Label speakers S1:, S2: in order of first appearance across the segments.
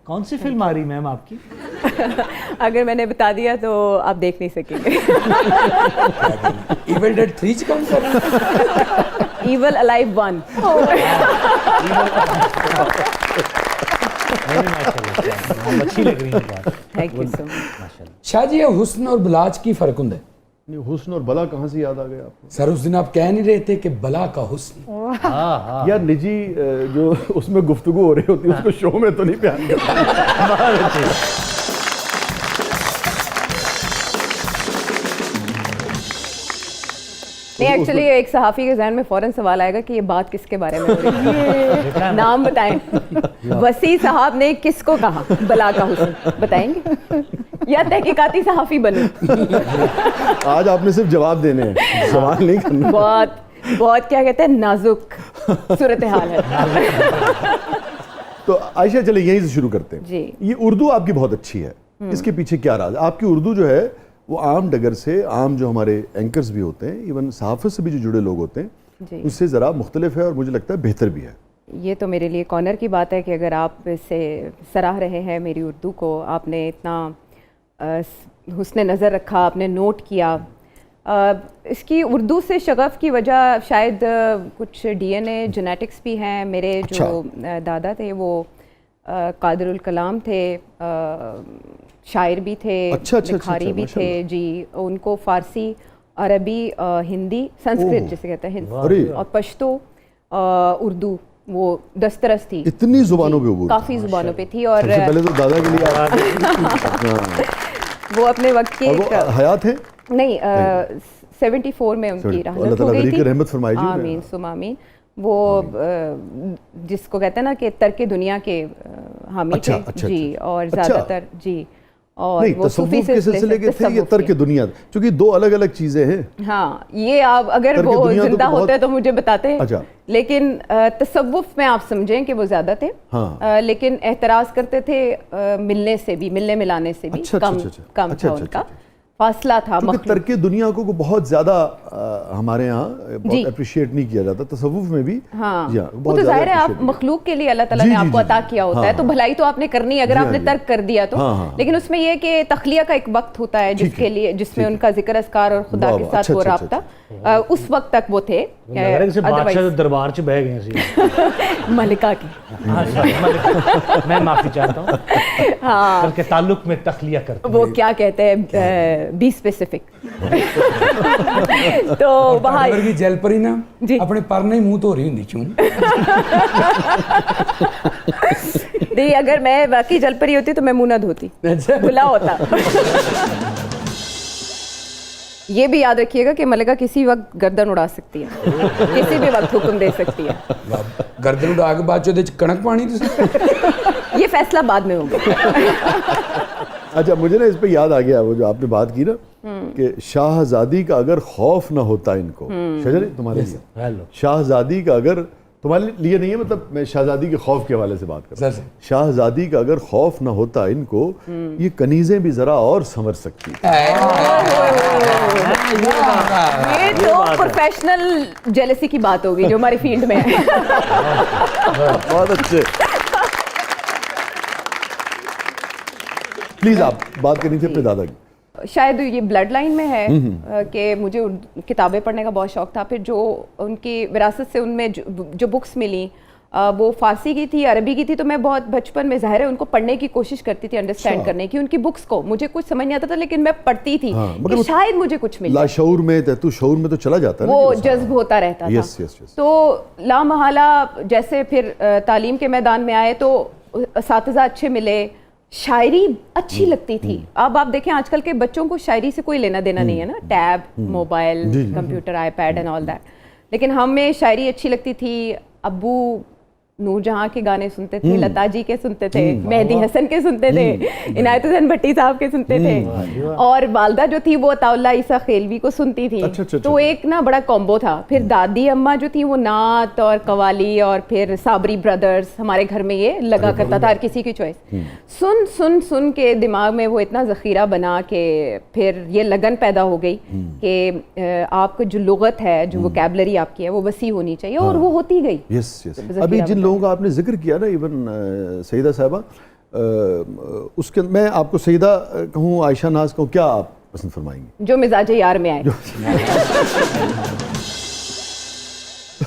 S1: کون سی فلم آ رہی میم آپ کی؟
S2: اگر میں نے بتا دیا تو آپ دیکھ نہیں سکیں گے.
S3: ایول ڈیڈ 3 چ کام کر رہے ہیں.
S2: Evil alive 1.
S1: اچھی لگ رہی ہے بات.
S2: تھینک یو سو مچ.
S3: شاہ جی یہ حسن اور بلا چ کی فرق ہوں؟
S4: نہیں حسن اور بلا کہاں سے یاد آ گیا آپ کو؟
S3: سر اس دن آپ کہہ نہیں رہے تھے کہ بلا کا حسن.
S4: یار نجی جو اس میں گفتگو ہو رہی ہوتی ہے اس کو شو میں تو نہیں بیان کرتا.
S2: نہیں ایکچولی ایک صحافی کے ذہن میں فوراً سوال آئے گا کہ یہ بات کس کے بارے میں ہو رہی ہے. نام بتائیں. وسیع صاحب نے کس کو کہا بلا کا حسن؟ بتائیں گے یا تحقیقاتی صحافی بنوں؟
S4: آج آپ نے صرف جواب دینے ہیں, سوال نہیں کرنا.
S2: بہت کیا کہتے ہیں نازک صورتحال ہے.
S4: تو عائشہ چلے یہیں سے شروع کرتے ہیں.
S2: جی
S4: یہ اردو آپ کی بہت اچھی ہے, اس کے پیچھے کیا راز ہے؟ آپ کی اردو جو ہے وہ عام ڈگر سے, عام جو ہمارے اینکرز بھی ہوتے ہیں, ایون صحافت سے بھی جو جڑے لوگ ہوتے ہیں اس سے ذرا مختلف ہے اور مجھے لگتا ہے بہتر بھی ہے.
S2: یہ تو میرے لیے ایک آنر کی بات ہے کہ اگر آپ سے سراہ رہے ہیں میری اردو کو, آپ نے اتنا حسن نظر رکھا, آپ نے نوٹ کیا. اس کی اردو سے شغف کی وجہ شاید کچھ ڈی این اے جینیٹکس بھی ہیں. میرے جو دادا تھے وہ قادر الکلام تھے, شاعر بھی تھے, لکھاری بھی تھے. جی ان کو فارسی, عربی, ہندی, سنسکرت جسے کہتے ہیں, اور پشتو, اردو وہ دسترس تھی.
S4: اتنی زبانوں پہ عبور,
S2: کافی زبانوں پہ تھی. اور
S4: پہلے تو دادا کے لیے
S2: وہ اپنے وقت کی
S4: حیات ہیں
S2: نہیں 74 میں ان کی رحمت ہو گئی تھی. آمین ثم آمین. وہ جس کو کہتے ہیں نا کہ ترک دنیا کے حامی تھے. جی اور زیادہ تر جی اور وہ صوفی
S4: کے سلسلے کے تھے. یہ ترک دنیا چونکہ دو الگ الگ چیزیں ہیں.
S2: ہاں یہ آپ اگر وہ زندہ ہوتے تو مجھے بتاتے, لیکن تصوف میں آپ سمجھیں کہ وہ زیادہ تھے, لیکن اعتراض کرتے تھے ملنے سے بھی, ملنے ملانے سے بھی کم تھا ان کا, فاصلہ تھا.
S4: ترک دنیا کو بہت زیادہ ہمارے ہاں بہت اپریشیٹ نہیں کیا جاتا تصوف میں بھی.
S2: ہاں وہ تو ظاہر ہے آپ مخلوق کے لیے اللہ تعالیٰ نے آپ کو عطا کیا ہوتا ہے, تو بھلائی تو آپ نے کرنی ہے اگر آپ نے ترک کر دیا تو. لیکن اس میں یہ کہ تخلیہ کا ایک وقت ہوتا ہے جس کے لیے, جس میں ان کا ذکر اذکار اور خدا کے ساتھ وہ رابطہ, اس وقت تک وہ تھے.
S1: بادشاہ دربار چ بہ گئے سی
S2: ملکہ کی,
S1: میں معافی چاہتا ہوں.
S2: ہاں
S1: کے تعلق میں تخلیہ کرتے
S2: وہ کیا کہتے ہیں بی اسپیسیفک. تو وہاں
S3: جیل پر ہی نا اپنے پر نہیں منہ تو رہی ہوں کیوں
S2: نہیں, اگر میں واقعی جل پری ہوتی تو میں منہ نہ دھوتی, بلا ہوتا. یہ بھی یاد رکھیے گا کہ ملکہ کسی وقت گردن اڑا سکتی ہے, کسی بھی وقت حکم دے سکتی ہے.
S3: گردن اڑا کے بعد جو کنک پانی
S2: یہ فیصلہ بعد میں ہوگا.
S4: اچھا مجھے نا اس پہ یاد آ گیا وہ جو آپ نے بات کی نا کہ شاہزادی کا اگر خوف نہ ہوتا ان کو, شجر تمہارے لیے شاہزادی کا اگر تمہارے لیے نہیں ہے, مطلب میں شاہزادی کے خوف کے حوالے سے بات کر رہا ہوں, شاہزادی کا اگر خوف نہ ہوتا ان کو یہ کنیزیں بھی ذرا اور سنور سکتی.
S2: یہ تو پروفیشنل جیلسی کی بات ہوگی جو ہماری فیلڈ میں ہے.
S4: بہت اچھے. پلیز آپ بات کرنی تھی اپنے دادا کی.
S2: شاید یہ بلڈ لائن میں ہے کہ مجھے کتابیں پڑھنے کا بہت شوق تھا. پھر جو ان کی وراثت سے ان میں جو بکس ملی وہ فارسی کی تھی, عربی کی تھی, تو میں بہت بچپن میں ظاہر ہے ان کو پڑھنے کی کوشش کرتی تھی, انڈرسٹینڈ کرنے کی. ان کی بکس کو مجھے کچھ سمجھ نہیں آتا تھا لیکن میں پڑھتی تھی کہ شاید مجھے کچھ ملے.
S4: لاشعور میں تو شعور میں تو چلا جاتا ہے,
S2: وہ جذب ہوتا رہتا تھا. تو لامحالہ جیسے پھر تعلیم کے میدان میں آئے تو اساتذہ اچھے ملے, شاعری اچھی لگتی تھی. اب آپ دیکھیں آج کل کے بچوں کو شاعری سے کوئی لینا دینا نہیں ہے نا, tab, mobile, computer, iPad and all that. لیکن ہمیں شاعری اچھی لگتی تھی. ابو نور جہاں کے گانے سنتے تھے, لتا جی کے سنتے تھے, مہدی حسن کے سنتے تھے, عنایت حسین بھٹی صاحب کے سنتے تھے, اور والدہ جو تھی وہ عطا اللہ عیسیٰ خیلوی کو سنتی تھی. تو ایک نا بڑا کمبو تھا. پھر دادی اماں جو تھی وہ نعت اور قوالی, اور پھر صابری بردرز, ہمارے گھر میں یہ لگا کرتا تھا, ہر کسی کی چوائس. سن سن سن کے دماغ میں وہ اتنا ذخیرہ بنا کہ پھر یہ لگن پیدا ہو گئی کہ آپ کو جو لغت ہے, جو ووکیبلری آپ کی ہے وہ وسیع ہونی چاہیے, اور وہ ہوتی گئی.
S4: ابھی جن لوگوں کا آپ نے ذکر کیا نا, ایون سیدہ صاحبہ, اس کے میں آپ کو سیدہ کہوں عائشہ ناز کہوں, کیا آپ پسند فرمائیں گی؟
S2: جو مزاج یار میں آئے.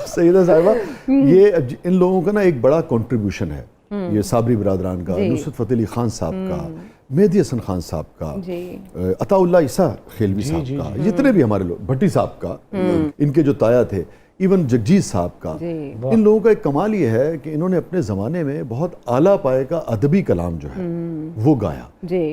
S4: سیدہ صاحبہ, یہ ان لوگوں کا نا ایک بڑا کنٹریبیوشن ہے, یہ صابری برادران کا, نصرت فتح علی خان صاحب کا, مہدی حسن خان صاحب کا, عطا اللہ عیسیٰ خیلوی صاحب کا, جتنے بھی ہمارے لوگ, بھٹی صاحب کا, ان کے جو تایا تھے, ایون جگجیت صاحب کا. ان لوگوں کا ایک کمال یہ ہے کہ انہوں نے اپنے زمانے میں بہت اعلیٰ پائے کا ادبی کلام جو ہے وہ گایا,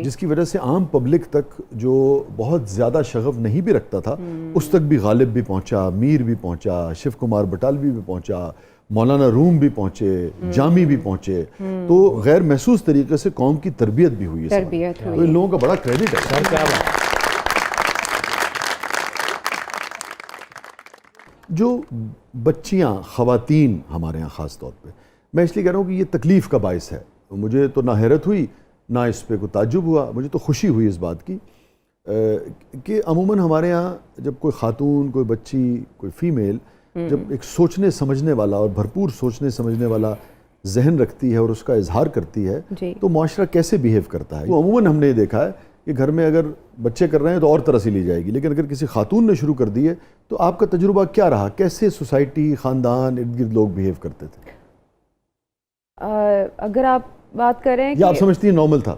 S4: جس کی وجہ سے عام پبلک تک جو بہت زیادہ شغف نہیں بھی رکھتا تھا اس تک بھی غالب بھی پہنچا, میر بھی پہنچا, شیو کمار بٹالوی بھی پہنچا, مولانا روم بھی پہنچے, جامی بھی پہنچے. تو غیر محسوس طریقے سے قوم کی تربیت بھی ہوئی ہے, تو ان لوگوں کا بڑا کریڈٹ ہے. جو بچیاں, خواتین ہمارے ہاں خاص طور پہ, میں اس لیے کہہ رہا ہوں کہ یہ تکلیف کا باعث ہے. مجھے تو نہ حیرت ہوئی نہ اس پہ کوئی تعجب ہوا, مجھے تو خوشی ہوئی اس بات کی کہ عموماً ہمارے ہاں جب کوئی خاتون, کوئی بچی, کوئی فیمیل جب ایک سوچنے سمجھنے والا اور بھرپور سوچنے سمجھنے والا ذہن رکھتی ہے اور اس کا اظہار کرتی ہے تو معاشرہ کیسے بیہیو کرتا ہے. وہ عموماً ہم نے یہ دیکھا ہے کہ گھر میں اگر بچے کر رہے ہیں تو اور طرح سے لی جائے گی, لیکن اگر کسی خاتون نے شروع کر دی ہے تو آپ کا تجربہ کیا رہا, کیسے سوسائٹی, خاندان, ارد گرد لوگ بیہیو کرتے تھے؟
S2: اگر آپ بات کریں
S4: یا آپ سمجھتی ہیں نارمل تھا؟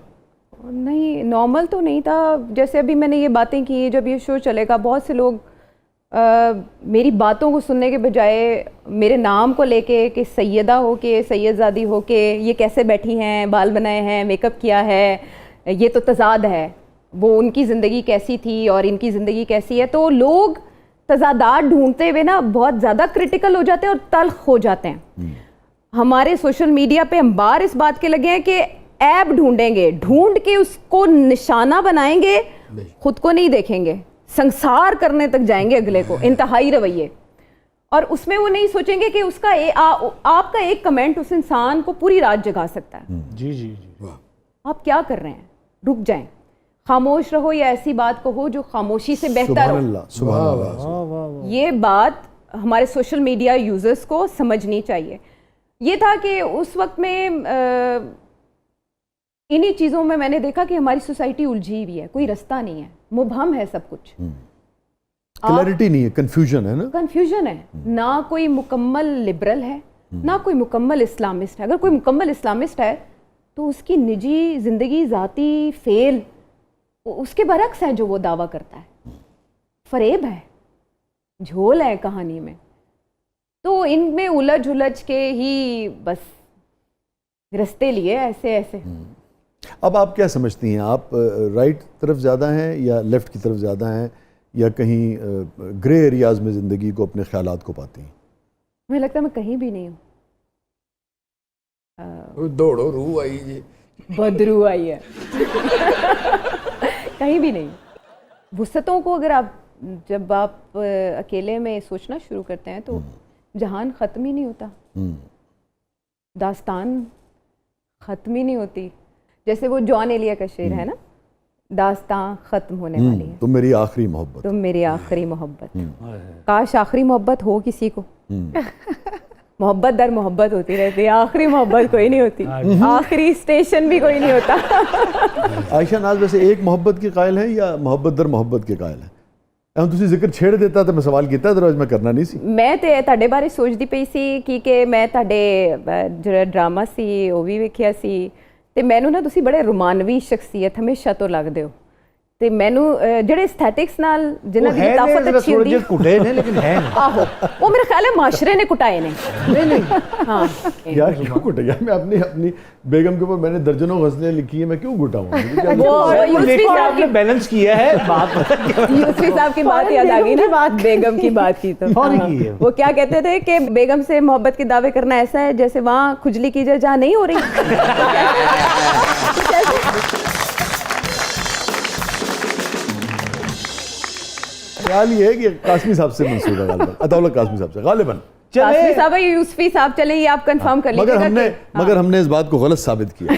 S2: نہیں, نارمل تو نہیں تھا. جیسے ابھی میں نے یہ باتیں کی, جب یہ شو چلے گا بہت سے لوگ میری باتوں کو سننے کے بجائے میرے نام کو لے کے کہ سیدہ ہو کے, سید زادی ہو کے, یہ کیسے بیٹھی ہیں, بال بنائے ہیں, میک اپ کیا ہے, یہ تو تضاد ہے, وہ ان کی زندگی کیسی تھی اور ان کی زندگی کیسی ہے. تو لوگ تضادات ڈھونڈتے ہوئے نا بہت زیادہ کرٹیکل ہو جاتے ہیں اور تلخ ہو جاتے ہیں. ہمارے سوشل میڈیا پہ ہم بار اس بات کے لگے ہیں کہ ایب ڈھونڈیں گے, ڈھونڈ کے اس کو نشانہ بنائیں گے, خود کو نہیں دیکھیں گے, سنسار کرنے تک جائیں گے اگلے کو, انتہائی رویے. اور اس میں وہ نہیں سوچیں گے کہ اس کا آپ کا ایک کمنٹ اس انسان کو پوری رات جگا سکتا ہے.
S1: جی جی جی,
S2: آپ کیا کر رہے ہیں, رک جائیں, خاموش رہو یا ایسی بات کہو جو خاموشی سے بہتر ہو.
S4: سبحان اللہ.
S2: یہ بات ہمارے سوشل میڈیا یوزرز کو سمجھنی چاہیے. یہ تھا کہ اس وقت میں انہی چیزوں میں نے دیکھا کہ ہماری سوسائٹی الجھی ہوئی ہے, کوئی رستہ نہیں ہے, مبہم ہے سب کچھ,
S4: کلیئرٹی نہیں ہے, کنفیوژن ہے نا,
S2: کنفیوژن ہے. نہ کوئی مکمل لبرل ہے, نہ کوئی مکمل اسلامسٹ ہے. اگر کوئی مکمل اسلامسٹ ہے تو اس کی نجی زندگی, ذاتی فیل اس کے برعکس ہے جو وہ دعویٰ کرتا ہے. فریب ہے, جھول ہے کہانی میں. تو ان میں الجھ الجھ کے ہی بس رستے لیے ایسے ایسے.
S4: اب آپ کیا سمجھتی ہیں, آپ رائٹ طرف زیادہ ہیں یا لیفٹ کی طرف زیادہ ہیں, یا کہیں گرے ایریاز میں زندگی کو, اپنے خیالات کو پاتی ہیں؟
S2: مجھے لگتا ہے میں کہیں بھی نہیں ہوں.
S3: دوڑو روح آئی جی,
S2: بدرو آئی ہے. کہیں بھی نہیں. وسعتوں کو اگر آپ, جب آپ اکیلے میں سوچنا شروع کرتے ہیں تو جہان ختم ہی نہیں ہوتا, داستان ختم ہی نہیں ہوتی. جیسے وہ جان ایلیا کا شعر ہے نا, داستان ختم ہونے والی ہے,
S4: تم میری آخری محبت,
S2: تم میری آخری محبت. کاش آخری محبت ہو کسی کو. محبت در محبت ہوتی رہتی ہے, آخری محبت کوئی نہیں ہوتی, آخری اسٹیشن بھی کوئی نہیں ہوتا.
S4: عائشہ ناز ویسے ایک محبت کی قائل ہیں یا محبت در محبت کے قائل ہیں؟ ہم تسی ذکر چھیڑ دیتا تو میں سوال کیتا, ادروائز میں کرنا نہیں سی.
S2: میں تے تہاڈے بارے سوچدی پئی سی کہ میں تہاڈے جڑا ڈرامہ سی وہ بھی ویکھیا سی, تے مینوں نا تسی بڑے رومانوی شخصیت ہمیشہ تو لگدے ہو. تے مینوں جڑے ایستھیٹکس نال جنہاں دی لطافت اچھی ہوندی ہے,
S1: کٹے نے لیکن ہے
S2: آہو وہ میرے خیال ہے معاشرے نے کٹائے نے. ہاں
S4: یار کیوں کٹے گا, میں اپنی بیگم کے اوپر میں نے درجنوں غزلیں لکھی ہیں, میں کیوں گھٹاؤں؟
S2: وہ یوسفی
S1: آپ نے بیلنس کیا ہے بات.
S2: یوسفی صاحب کی بات یاد آ گئی نا, بات بیگم کی بات کی تو وہ کیا کہتے تھے کہ بیگم سے محبت کے دعوے کرنا ایسا ہے جیسے وہاں کھجلی کی جائے جہاں نہیں ہو رہی.
S4: خیال یہ ہے کہ قاسمی صاحب سے منسوب ہے, غالباً عطا اللہ قاسمی صاحب سے, غالباً
S2: قاسمی صاحب ہے یوسفی صاحب, چلیں یہ آپ کنفرم کر لیجیے گا.
S4: مگر ہم نے اس بات کو غلط ثابت کیا.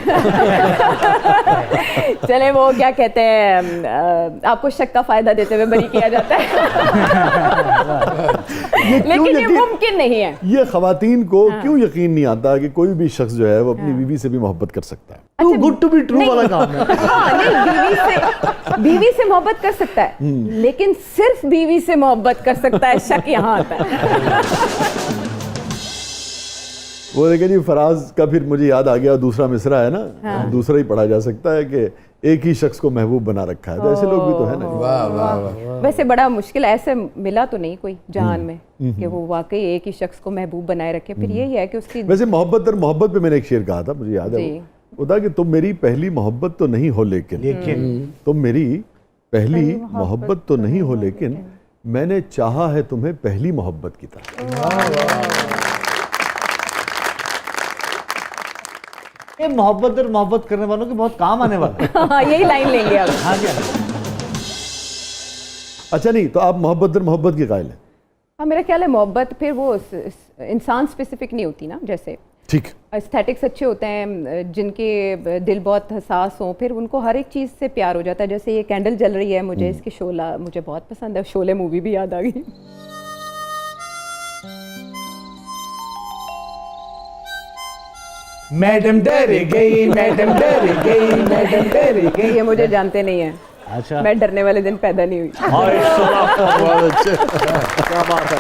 S2: چلیں وہ کیا کہتے ہیں, آپ کو شک کا فائدہ دیتے ہوئے بری کیا جاتا ہے. لیکن یہ ممکن نہیں ہے.
S4: یہ خواتین کو کیوں یقین نہیں آتا کہ کوئی بھی شخص جو ہے وہ اپنی بیوی سے بھی محبت کر سکتا ہے؟
S1: Too good to be true والا کام ہے.
S2: نہیں, بیوی سے محبت کر سکتا ہے لیکن صرف بیوی سے محبت کر سکتا ہے, شک یہاں آتا ہے.
S4: وہ دیکھیں جی فراز کا پھر مجھے یاد آ گیا دوسرا مصرع ہے نا, دوسرا ہی پڑھا جا سکتا ہے کہ ایک ہی شخص کو محبوب بنا رکھا ہے. تو ایسے لوگ بھی تو ہے نا.
S3: واہ واہ واہ.
S2: ویسے بڑا مشکل ایسے ملا تو نہیں کوئی جہان میں کہ وہ واقعی ایک ہی شخص کو محبوب بنائے رکھے. پھر یہی ہے کہ اس کی
S4: ویسے محبت در محبت پہ میں نے ایک شعر کہا تھا, مجھے یاد ہے وہ تھا کہ تم میری پہلی محبت تو نہیں ہو لیکن تم میری پہلی محبت تو نہیں ہو لیکن میں نے چاہا ہے تمہیں پہلی محبت کی طرح.
S1: یہ محبت در محبت کرنے والوں کے بہت کام آنے والا ہے.
S2: ہاں یہی لائن لیں گے اب.
S1: ہاں جی.
S4: اچھا نہیں تو آپ محبت در محبت کے قائل ہیں؟
S2: ہاں میرا خیال ہے محبت پھر وہ انسان اسپیسیفک نہیں ہوتی نا. جیسے
S4: ٹھیک
S2: اسٹیٹکس اچھے ہوتے ہیں جن کے دل بہت حساس ہوں, پھر ان کو ہر ایک چیز سے پیار ہو جاتا ہے. جیسے یہ کینڈل جل رہی ہے, مجھے اس کی شعلہ مجھے بہت پسند ہے. شعلے مووی بھی یاد آ گئی.
S3: میڈم ڈر گئی, میڈم ڈر گئی, میڈم ڈر گئی.
S2: یہ مجھے جانتے نہیں ہیں.
S1: اچھا
S2: میں ڈرنے والے دن پیدا نہیں ہوئی.
S1: کیا بات ہے.